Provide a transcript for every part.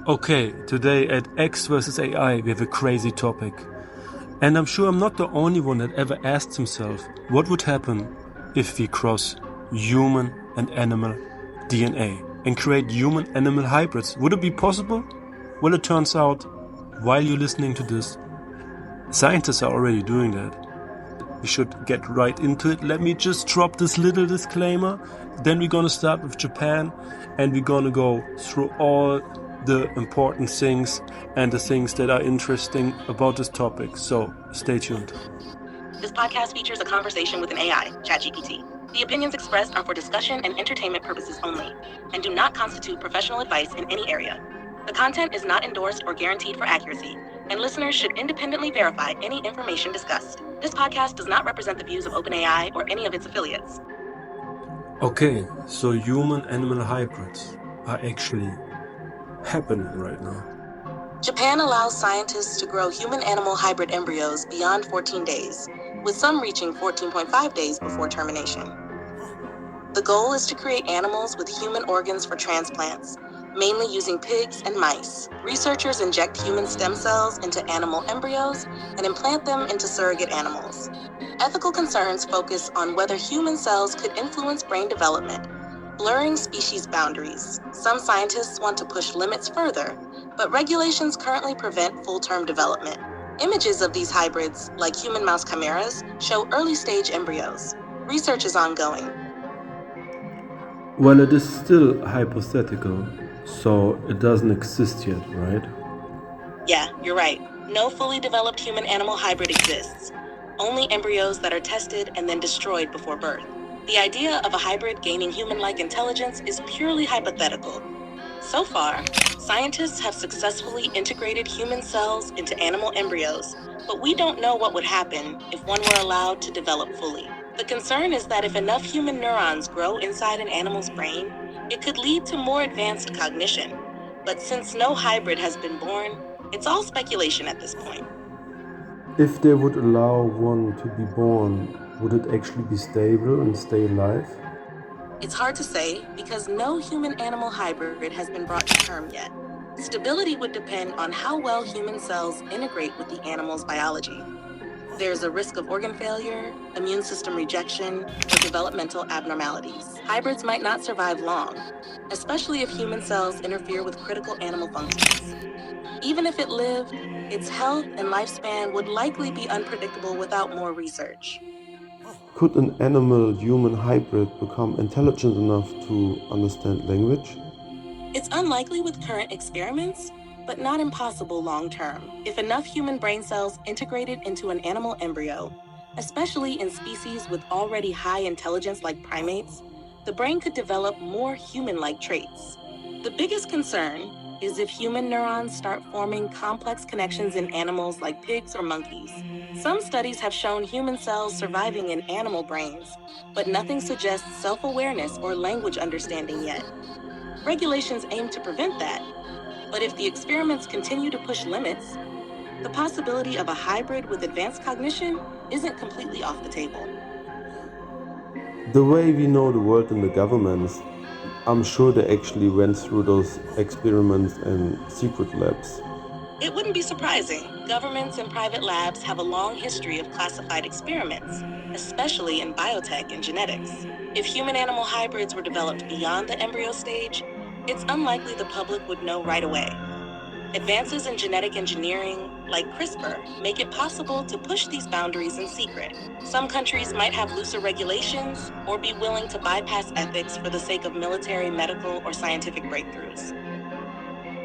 Okay, today at XvsAI we have a crazy topic. And I'm sure I'm not the only one that ever asked himself what would happen if we cross human and animal DNA and create human-animal hybrids. Would it be possible? Well, it turns out, while you're listening to this, scientists are already doing that. We should get right into it. Let me just drop this little disclaimer. Then we're gonna start with Japan and we're gonna go through all the important things and the things that are interesting about this topic. So stay tuned. This podcast features a conversation with an AI, ChatGPT. The opinions expressed are for discussion and entertainment purposes only and do not constitute professional advice in any area. The content is not endorsed or guaranteed for accuracy, and listeners should independently verify any information discussed. This podcast does not represent the views of OpenAI or any of its affiliates. Okay, so human-animal hybrids are actually happening right now. Japan allows scientists to grow human-animal hybrid embryos beyond 14 days, with some reaching 14.5 days before termination. The goal is to create animals with human organs for transplants, mainly using pigs and mice. Researchers inject human stem cells into animal embryos and implant them into surrogate animals. Ethical concerns focus on whether human cells could influence brain development, blurring species boundaries. Some scientists want to push limits further, but regulations currently prevent full-term development. Images of these hybrids, like human mouse chimeras, show early-stage embryos. Research is ongoing. Well, it is still hypothetical, so it doesn't exist yet, right? Yeah, you're right. No fully developed human-animal hybrid exists. Only embryos that are tested and then destroyed before birth. The idea of a hybrid gaining human-like intelligence is purely hypothetical. So far, scientists have successfully integrated human cells into animal embryos, but we don't know what would happen if one were allowed to develop fully. The concern is that if enough human neurons grow inside an animal's brain, it could lead to more advanced cognition. But since no hybrid has been born, it's all speculation at this point. If they would allow one to be born, would it actually be stable and stay alive? It's hard to say because no human-animal hybrid has been brought to term yet. Stability would depend on how well human cells integrate with the animal's biology. There's a risk of organ failure, immune system rejection, or developmental abnormalities. Hybrids might not survive long, especially if human cells interfere with critical animal functions. Even if it lived, its health and lifespan would likely be unpredictable without more research. Could an animal-human hybrid become intelligent enough to understand language? It's unlikely with current experiments, but not impossible long-term. If enough human brain cells integrated into an animal embryo, especially in species with already high intelligence like primates, the brain could develop more human-like traits. The biggest concern is if human neurons start forming complex connections in animals like pigs or monkeys. Some studies have shown human cells surviving in animal brains, but nothing suggests self-awareness or language understanding yet. Regulations aim to prevent that, but if the experiments continue to push limits, the possibility of a hybrid with advanced cognition isn't completely off the table. The way we know the world and the governments, I'm sure they actually went through those experiments in secret labs. It wouldn't be surprising. Governments and private labs have a long history of classified experiments, especially in biotech and genetics. If human-animal hybrids were developed beyond the embryo stage, it's unlikely the public would know right away. Advances in genetic engineering, like CRISPR, make it possible to push these boundaries in secret. Some countries might have looser regulations or be willing to bypass ethics for the sake of military, medical, or scientific breakthroughs.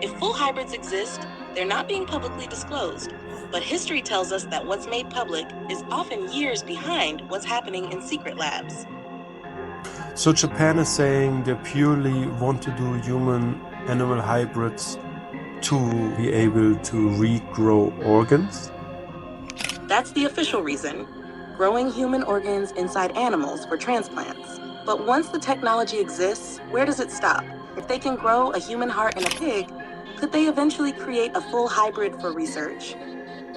If full hybrids exist, they're not being publicly disclosed, but history tells us that what's made public is often years behind what's happening in secret labs. So Japan is saying they purely want to do human-animal hybrids to be able to regrow organs? That's the official reason, growing human organs inside animals for transplants. But once the technology exists, where does it stop? If they can grow a human heart in a pig, could they eventually create a full hybrid for research?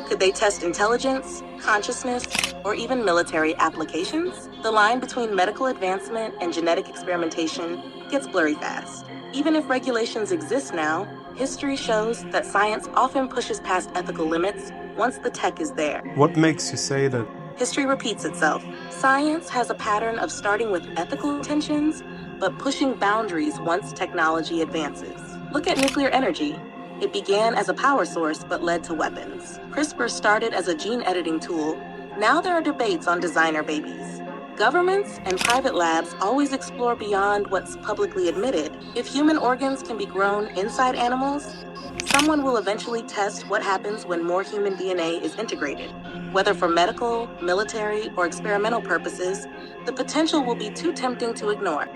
Could they test intelligence, consciousness, or even military applications? The line between medical advancement and genetic experimentation gets blurry fast. Even if regulations exist now, history shows that science often pushes past ethical limits once the tech is there. What makes you say that? History repeats itself. Science has a pattern of starting with ethical intentions, but pushing boundaries once technology advances. Look at nuclear energy. It began as a power source but led to weapons. CRISPR started as a gene editing tool. Now there are debates on designer babies. Governments and private labs always explore beyond what's publicly admitted. If human organs can be grown inside animals, someone will eventually test what happens when more human DNA is integrated. Whether for medical, military, or experimental purposes, the potential will be too tempting to ignore.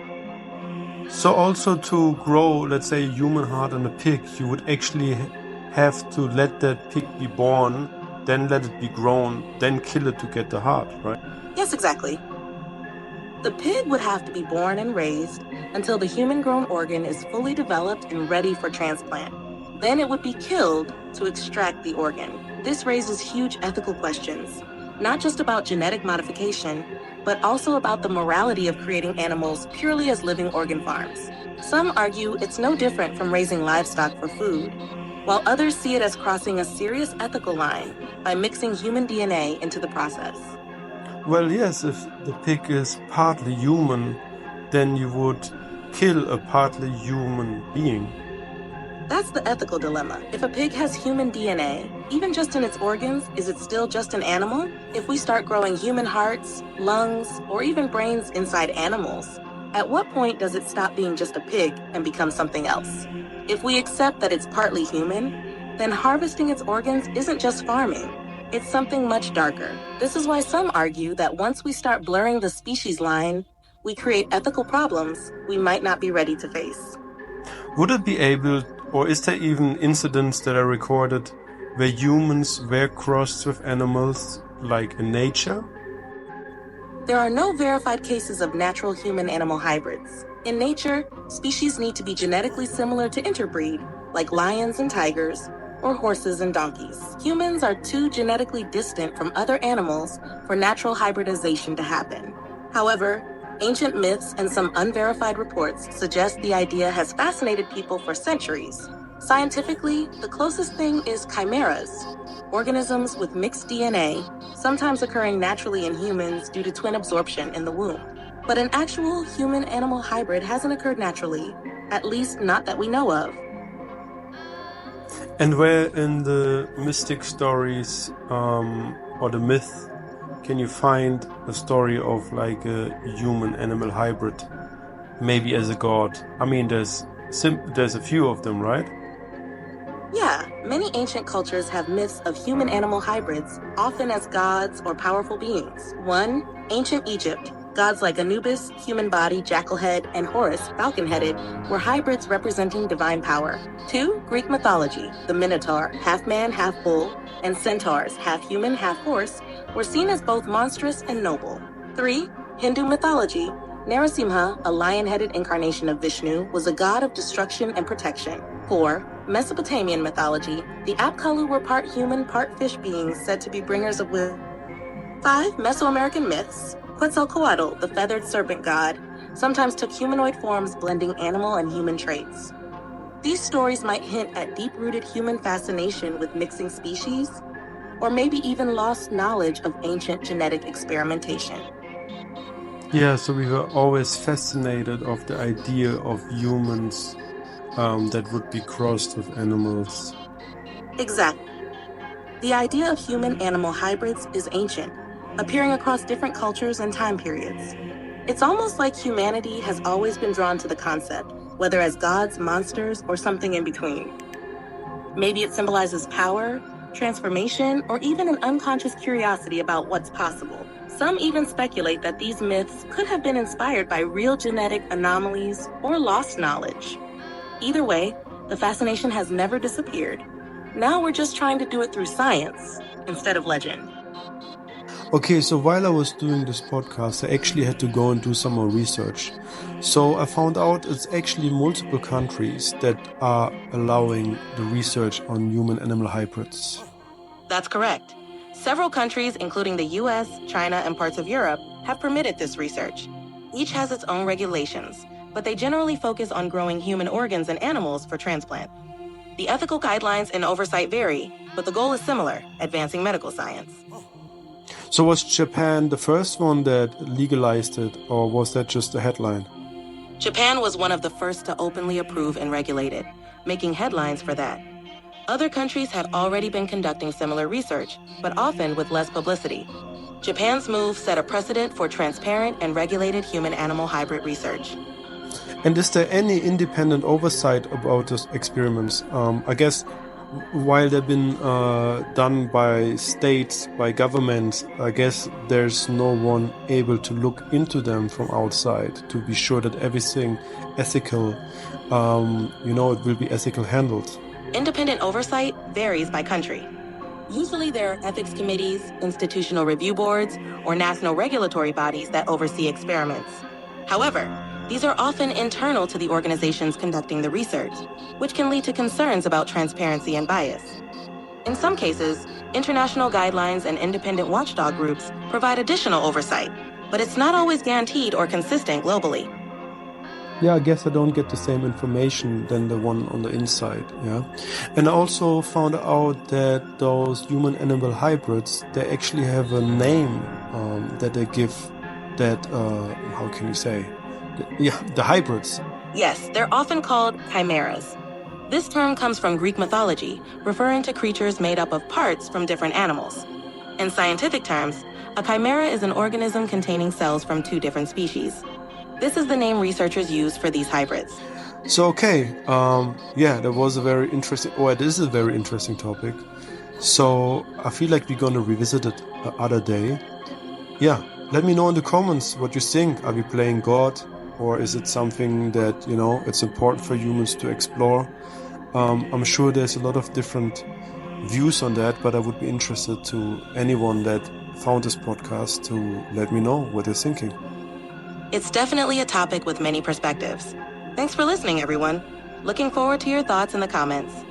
So also to grow, let's say, a human heart in a pig, you would actually have to let that pig be born, then let it be grown, then kill it to get the heart, right? Yes, exactly. The pig would have to be born and raised until the human-grown organ is fully developed and ready for transplant. Then it would be killed to extract the organ. This raises huge ethical questions, not just about genetic modification, but also about the morality of creating animals purely as living organ farms. Some argue it's no different from raising livestock for food, while others see it as crossing a serious ethical line by mixing human DNA into the process. Well, yes, if the pig is partly human, then you would kill a partly human being. That's the ethical dilemma. If a pig has human DNA, even just in its organs, is it still just an animal? If we start growing human hearts, lungs, or even brains inside animals, at what point does it stop being just a pig and become something else? If we accept that it's partly human, then harvesting its organs isn't just farming. It's something much darker. This is why some argue that once we start blurring the species line, we create ethical problems we might not be ready to face. Would it be able, or is there even incidents that are recorded where humans were crossed with animals, like in nature? There are no verified cases of natural human-animal hybrids. In nature, species need to be genetically similar to interbreed, like lions and tigers, or horses and donkeys. Humans are too genetically distant from other animals for natural hybridization to happen. However, ancient myths and some unverified reports suggest the idea has fascinated people for centuries. Scientifically, the closest thing is chimeras, organisms with mixed DNA, sometimes occurring naturally in humans due to twin absorption in the womb. But an actual human-animal hybrid hasn't occurred naturally, at least not that we know of. And where in the mystic stories or the myth can you find a story of like a human-animal hybrid, maybe as a god? I mean, there's a few of them, right? Yeah, many ancient cultures have myths of human-animal hybrids, often as gods or powerful beings. 1. Ancient Egypt. Gods like Anubis, human body, jackal head, and Horus, falcon-headed, were hybrids representing divine power. 2. Greek mythology. The Minotaur, half man, half bull, and centaurs, half human, half horse, were seen as both monstrous and noble. 3. Hindu mythology. Narasimha, a lion-headed incarnation of Vishnu, was a god of destruction and protection. 4. Mesopotamian mythology. The Apkallu were part human, part fish beings said to be bringers of wisdom. 5. Mesoamerican myths. Quetzalcoatl, the feathered serpent god, sometimes took humanoid forms blending animal and human traits. These stories might hint at deep-rooted human fascination with mixing species, or maybe even lost knowledge of ancient genetic experimentation. Yeah, so we were always fascinated of the idea of humans that would be crossed with animals. Exactly. The idea of human-animal hybrids is ancient, appearing across different cultures and time periods. It's almost like humanity has always been drawn to the concept, whether as gods, monsters, or something in between. Maybe it symbolizes power, transformation, or even an unconscious curiosity about what's possible. Some even speculate that these myths could have been inspired by real genetic anomalies or lost knowledge. Either way, the fascination has never disappeared. Now we're just trying to do it through science instead of legend. Okay, so while I was doing this podcast, I actually had to go and do some more research. So I found out it's actually multiple countries that are allowing the research on human-animal hybrids. That's correct. Several countries, including the US, China, and parts of Europe, have permitted this research. Each has its own regulations, but they generally focus on growing human organs in animals for transplant. The ethical guidelines and oversight vary, but the goal is similar, advancing medical science. So was Japan the first one that legalized it, or was that just a headline? Japan was one of the first to openly approve and regulate it, making headlines for that. Other countries had already been conducting similar research, but often with less publicity. Japan's move set a precedent for transparent and regulated human-animal hybrid research. And is there any independent oversight about those experiments? I guess while they've been done by states, by governments, I guess there's no one able to look into them from outside to be sure that everything ethical, it will be ethical handled. Independent oversight varies by country. Usually there are ethics committees, institutional review boards, or national regulatory bodies that oversee experiments. However, these are often internal to the organizations conducting the research, which can lead to concerns about transparency and bias. In some cases, international guidelines and independent watchdog groups provide additional oversight, but it's not always guaranteed or consistent globally. Yeah, I guess I don't get the same information than the one on the inside, yeah. And I also found out that those human-animal hybrids, they actually have a name that they give that, how can you say? The hybrids. Yes, they're often called chimeras. This term comes from Greek mythology, referring to creatures made up of parts from different animals. In scientific terms, a chimera is an organism containing cells from two different species. This is the name researchers use for these hybrids. So, okay, that was a very interesting, it is a very interesting topic. So I feel like we're going to revisit it other day. Yeah, let me know in the comments what you think. Are we playing God? Or is it something that, it's important for humans to explore? I'm sure there's a lot of different views on that, but I would be interested to anyone that found this podcast to let me know what they're thinking. It's definitely a topic with many perspectives. Thanks for listening, everyone. Looking forward to your thoughts in the comments.